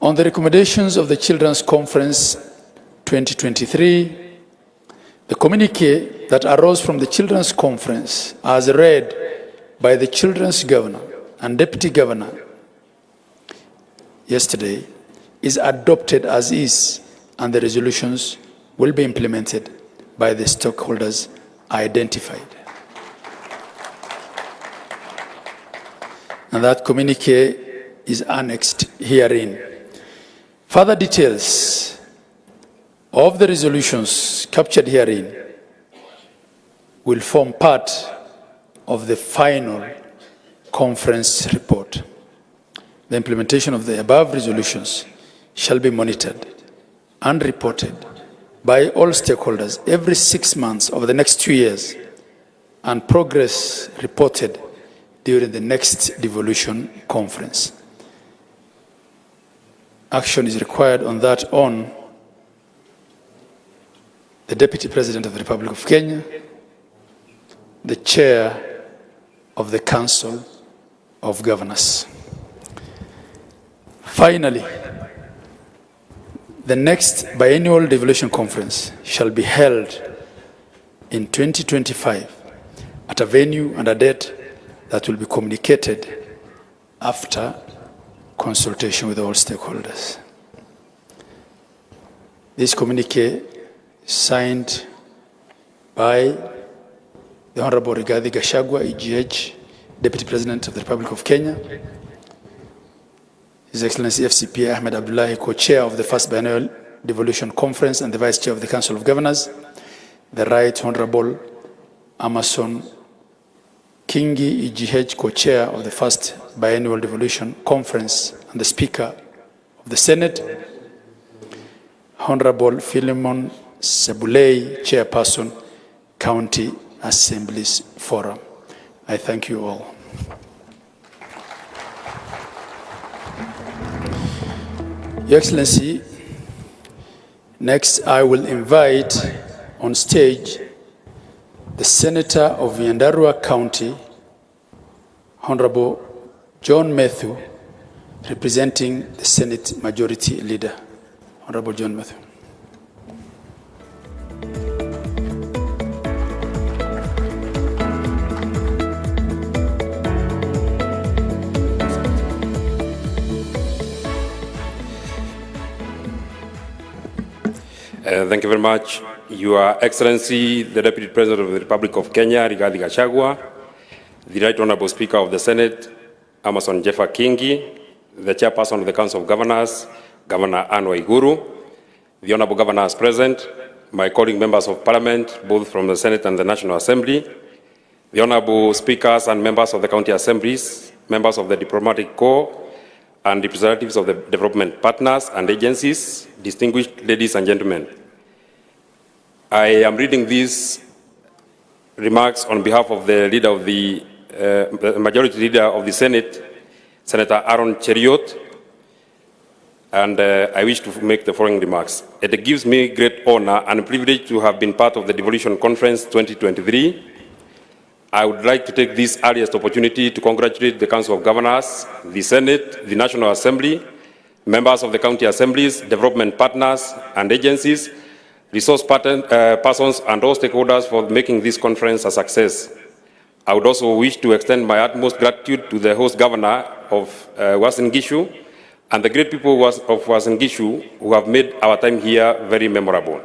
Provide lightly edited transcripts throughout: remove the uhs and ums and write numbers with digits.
On the recommendations of the Children's Conference 2023, the communique that arose from the Children's Conference, as read by the Children's Governor and Deputy Governor yesterday, is adopted as is, and the resolutions will be implemented by the stakeholders identified. And that communique is annexed herein. Further details of the resolutions captured herein will form part of the final conference report. The implementation of the above resolutions shall be monitored and reported by all stakeholders every 6 months over the next 2 years, and progress reported during the next devolution conference. Action is required on that on the Deputy President of the Republic of Kenya, the Chair of the Council of Governors. Finally, the next biennial devolution conference shall be held in 2025 at a venue and a date that will be communicated after consultation with all stakeholders. This communique is signed by the Honorable Gachagua, EGH, Deputy President of the Republic of Kenya, His Excellency FCP Ahmed Abdullahi, Co-Chair of the First Biennial Devolution Conference and the Vice Chair of the Council of Governors, the Right Honorable Amason Kingi, EGH, Co-Chair of the First Biennial Devolution Conference and the Speaker of the Senate, Honorable Philemon Sebulei, Chairperson, County Assemblies Forum. I thank you all. Your Excellency, next I will invite on stage the Senator of Nyandarua County, Honorable John Methu, representing the Senate Majority Leader. Honorable John Methu. Thank you very much, Your Excellency, the Deputy President of the Republic of Kenya, Rigathi Gachagua, the Right Honorable Speaker of the Senate, Amason Jeffer Kingi, the Chairperson of the Council of Governors, Governor Anne Wagikuyu, the Honorable Governors present, my colleague members of Parliament, both from the Senate and the National Assembly, the Honorable Speakers and members of the County Assemblies, members of the Diplomatic Corps, and representatives of the development partners and agencies, distinguished ladies and gentlemen. I am reading these remarks on behalf of the leader of the Majority Leader of the Senate, Senator Aaron Cheriot, and I wish to make the following remarks. It gives me great honor and privilege to have been part of the Devolution Conference 2023. I would like to take this earliest opportunity to congratulate the Council of Governors, the Senate, the National Assembly, members of the county assemblies, development partners and agencies, resource persons and all stakeholders for making this conference a success. I would also wish to extend my utmost gratitude to the host governor of Uasin Gishu and the great people of Uasin Gishu who have made our time here very memorable.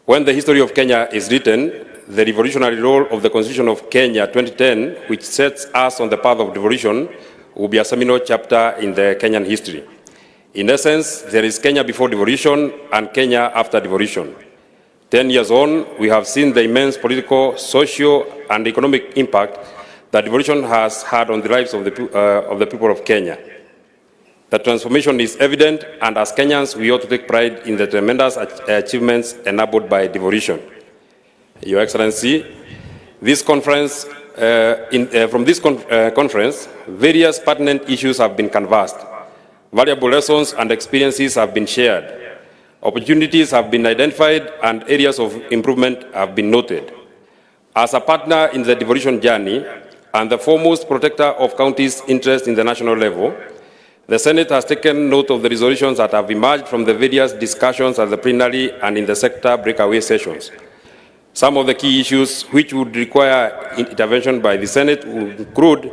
When the history of Kenya is written, the revolutionary role of the Constitution of Kenya 2010, which sets us on the path of devolution, will be a seminal chapter in the Kenyan history. In essence, there is Kenya before devolution and Kenya after devolution. 10 years on, we have seen the immense political, social, and economic impact that devolution has had on the lives of the people of Kenya. The transformation is evident, and as Kenyans, we ought to take pride in the tremendous achievements enabled by devolution. Your Excellency, this conference, from this conference, various pertinent issues have been canvassed. Valuable lessons and experiences have been shared. Opportunities have been identified and areas of improvement have been noted. As a partner in the devolution journey and the foremost protector of counties' interests in the national level, The Senate has taken note of the resolutions that have emerged from the various discussions at the plenary and in the sector breakaway sessions. Some of the key issues which would require intervention by the Senate would include: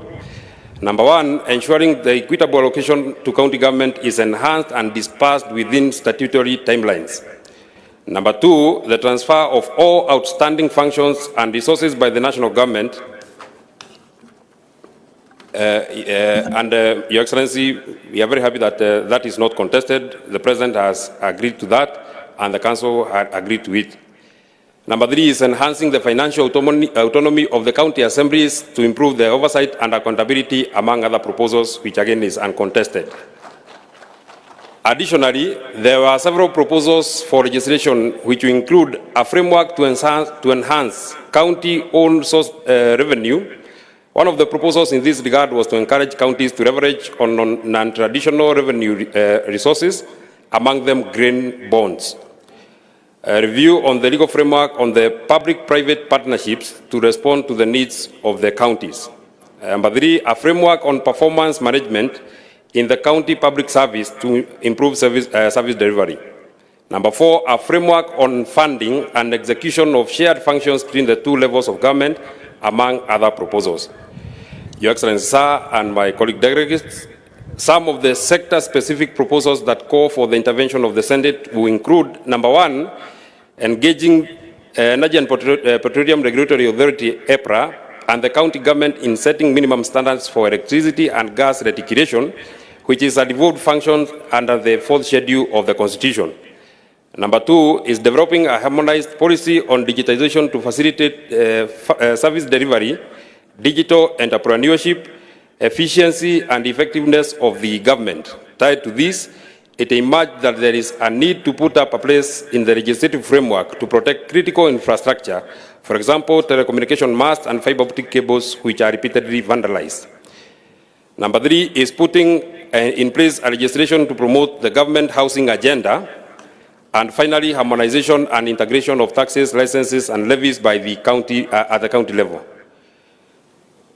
number one, ensuring the equitable allocation to county government is enhanced and dispersed within statutory timelines. Number two, the transfer of all outstanding functions and resources by the national government. Your Excellency, we are very happy that that is not contested. The President has agreed to that, and the Council had agreed to it. Number three is enhancing the financial autonomy of the county assemblies to improve their oversight and accountability, among other proposals, which again is uncontested. Additionally, there were several proposals for legislation which include a framework to enhance county-owned source revenue. One of the proposals in this regard was to encourage counties to leverage on non-traditional revenue resources, among them grain bonds. A review on the legal framework on the public-private partnerships to respond to the needs of the counties. Number three, a framework on performance management in the county public service to improve service delivery. Number four, a framework on funding and execution of shared functions between the two levels of government, among other proposals. Your Excellency, sir, and my colleague delegates, some of the sector-specific proposals that call for the intervention of the Senate will include: number one, engaging Energy and Petroleum Regulatory Authority, EPRA, and the county government in setting minimum standards for electricity and gas reticulation, which is a devolved function under the 4th schedule of the Constitution. Number two is developing a harmonized policy on digitization to facilitate service delivery, digital entrepreneurship, efficiency and effectiveness of the government. Tied to this, it emerged that there is a need to put up a place in the legislative framework to protect critical infrastructure, for example, telecommunication masts and fiber optic cables, which are repeatedly vandalized. Number three is putting in place a legislation to promote the government housing agenda. And finally, harmonization and integration of taxes, licenses, and levies by the county at the county level.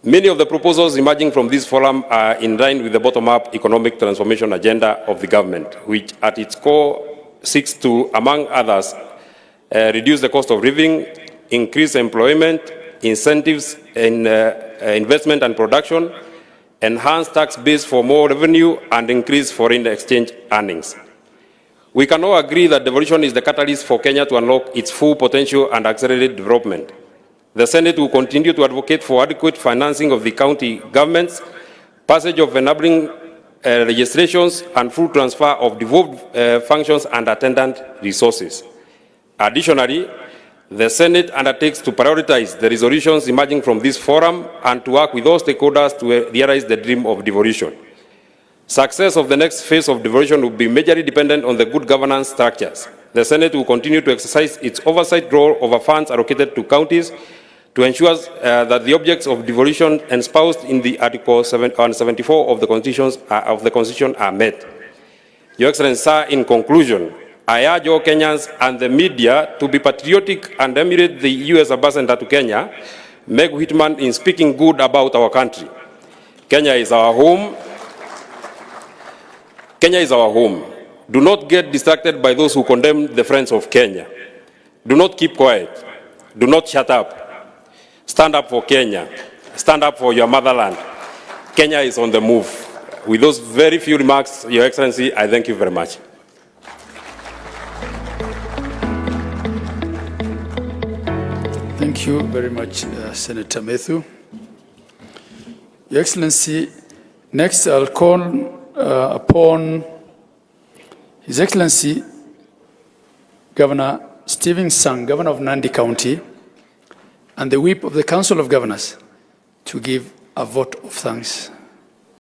Many of the proposals emerging from this forum are in line with the bottom-up economic transformation agenda of the government, which at its core seeks to, among others, reduce the cost of living, increase employment, incentives in investment and production, enhance tax base for more revenue, and increase foreign exchange earnings. We can all agree that devolution is the catalyst for Kenya to unlock its full potential and accelerate development. The Senate will continue to advocate for adequate financing of the county governments, passage of enabling legislations, and full transfer of devolved functions and attendant resources. Additionally, the Senate undertakes to prioritize the resolutions emerging from this forum and to work with all stakeholders to realize the dream of devolution. Success of the next phase of devolution will be majorly dependent on the good governance structures. The Senate will continue to exercise its oversight role over funds allocated to counties to ensure that the objects of devolution espoused in the Article 74 of the Constitution are met. Your Excellency, sir, in conclusion, I urge all Kenyans and the media to be patriotic and emulate the U.S. Ambassador to Kenya, Meg Whitman, in speaking good about our country. Kenya is our home. Kenya is our home. Do not get distracted by those who condemn the friends of Kenya. Do not keep quiet. Do not shut up. Stand up for Kenya. Stand up for your motherland. Kenya is on the move. With those very few remarks, Your Excellency, I thank you very much. Thank you very much, Senator Methu. Your Excellency, next I'll call upon His Excellency Governor Stephen Sang, Governor of Nandi County, and the Whip of the Council of Governors to give a vote of thanks.